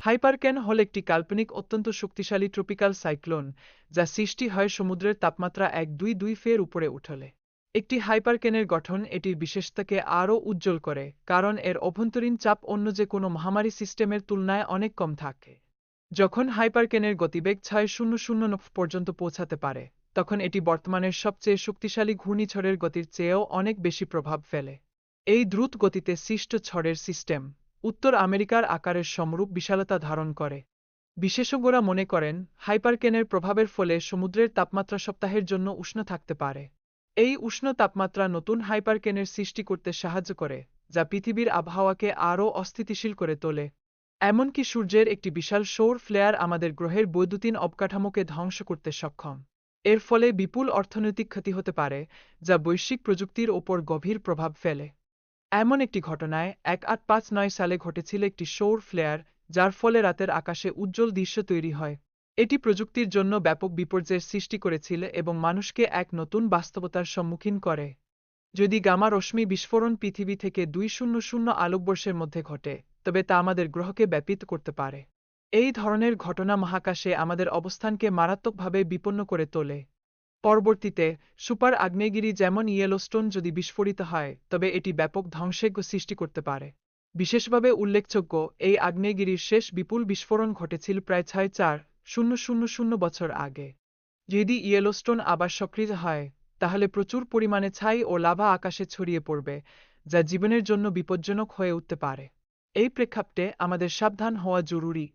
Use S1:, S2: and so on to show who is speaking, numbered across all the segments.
S1: হাইপারক্যান হল একটি কাল্পনিক অত্যন্ত শক্তিশালী ট্রপিক্যাল সাইক্লোন, যা সৃষ্টি হয় সমুদ্রের তাপমাত্রা 1-2 উপরে উঠলে। একটি হাইপারক্যানের গঠন এটির বিশেষতাকে আরও উজ্জ্বল করে, কারণ এর অভ্যন্তরীণ চাপ অন্য যে কোনো মহামারী সিস্টেমের তুলনায় অনেক কম থাকে। যখন হাইপারক্যানের গতিবেগ 600 নফ পর্যন্ত পৌঁছাতে পারে, তখন এটি বর্তমানের সবচেয়ে শক্তিশালী ঘূর্ণিঝড়ের গতির চেয়েও অনেক বেশি প্রভাব ফেলে। এই দ্রুত গতিতে সৃষ্ট ঝড়ের সিস্টেম উত্তর আমেরিকার আকারের সমরূপ বিশালতা ধারণ করে। বিশেষজ্ঞরা মনে করেন, হাইপারক্যানের প্রভাবের ফলে সমুদ্রের তাপমাত্রা সপ্তাহের জন্য উষ্ণ থাকতে পারে। এই উষ্ণ তাপমাত্রা নতুন হাইপারক্যানের সৃষ্টি করতে সাহায্য করে, যা পৃথিবীর আবহাওয়াকে আরও অস্থিতিশীল করে তোলে। এমনকি সূর্যের একটি বিশাল সৌর ফ্লেয়ার আমাদের গ্রহের বৈদ্যুতিন অবকাঠামোকে ধ্বংস করতে সক্ষম। এর ফলে বিপুল অর্থনৈতিক ক্ষতি হতে পারে, যা বৈশ্বিক প্রযুক্তির ওপর গভীর প্রভাব ফেলে। এমন একটি ঘটনায় 1859 সালে ঘটেছিল একটি সৌর ফ্লেয়ার, যার ফলে রাতের আকাশে উজ্জ্বল দৃশ্য তৈরি হয়। এটি প্রযুক্তির জন্য ব্যাপক বিপর্যয়ের সৃষ্টি করেছিল এবং মানুষকে এক নতুন বাস্তবতার সম্মুখীন করে। যদি গামা রশ্মি বিস্ফোরণ পৃথিবী থেকে 200 আলোকবর্ষের মধ্যে ঘটে, তবে তা আমাদের গ্রহকে ব্যাপিত করতে পারে। এই ধরনের ঘটনা মহাকাশে আমাদের অবস্থানকে মারাত্মকভাবে বিপন্ন করে তোলে। পরবর্তীতে, সুপার আগ্নেয়গিরি যেমন ইয়েলোস্টোন যদি বিস্ফোরিত হয়, তবে এটি ব্যাপক ধ্বংসযজ্ঞ সৃষ্টি করতে পারে। বিশেষভাবে উল্লেখযোগ্য, এই আগ্নেয়গিরির শেষ বিপুল বিস্ফোরণ ঘটেছিল প্রায় 6,400 বছর আগে। যদি ইয়েলোস্টোন আবার সক্রিয় হয়, তাহলে প্রচুর পরিমাণে ছাই ও লাভা আকাশে ছড়িয়ে পড়বে, যা জীবনের জন্য বিপজ্জনক হয়ে উঠতে পারে। এই প্রেক্ষাপটে আমাদের সাবধান হওয়া জরুরি।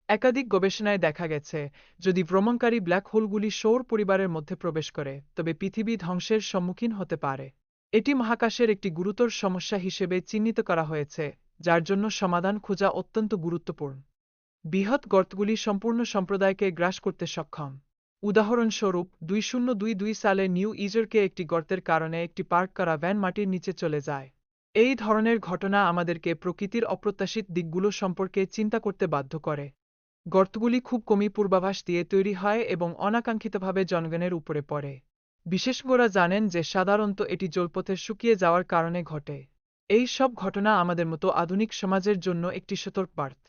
S1: একাধিক গবেষণায় দেখা গেছে, যদি ভ্রমণকারী ব্ল্যাক হোলগুলি সৌর পরিবারের মধ্যে প্রবেশ করে, তবে পৃথিবী ধ্বংসের সম্মুখীন হতে পারে। এটি মহাকাশের একটি গুরুতর সমস্যা হিসেবে চিহ্নিত করা হয়েছে, যার জন্য সমাধান খোঁজা অত্যন্ত গুরুত্বপূর্ণ। বৃহৎ গর্তগুলি সম্পূর্ণ সম্প্রদায়কে গ্রাস করতে সক্ষম। উদাহরণস্বরূপ, 2022 সালে নিউ ইয়র্কে একটি গর্তের কারণে একটি পার্ক করা ভ্যান মাটির নিচে চলে যায়। এই ধরনের ঘটনা আমাদেরকে প্রকৃতির অপ্রত্যাশিত দিকগুলো সম্পর্কে চিন্তা করতে বাধ্য করে। গর্তগুলি খুব কমই পূর্বাভাস দিয়ে তৈরি হয় এবং অনাকাঙ্ক্ষিতভাবে জনগণের উপরে পড়ে। বিশেষজ্ঞরা জানেন যে সাধারণত এটি জলপথে শুকিয়ে যাওয়ার কারণে ঘটে। এই সব ঘটনা আমাদের মতো আধুনিক সমাজের জন্য একটি সতর্কবার্তা।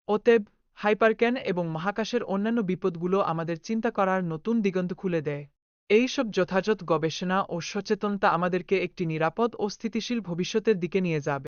S1: অতএব, হাইপারক্যান এবং মহাকাশের অন্যান্য বিপদগুলো আমাদের চিন্তা করার নতুন দিগন্ত খুলে দেয়। এই সব যথাযথ গবেষণা ও সচেতনতা আমাদেরকে একটি নিরাপদ ও স্থিতিশীল ভবিষ্যতের দিকে নিয়ে যাবে।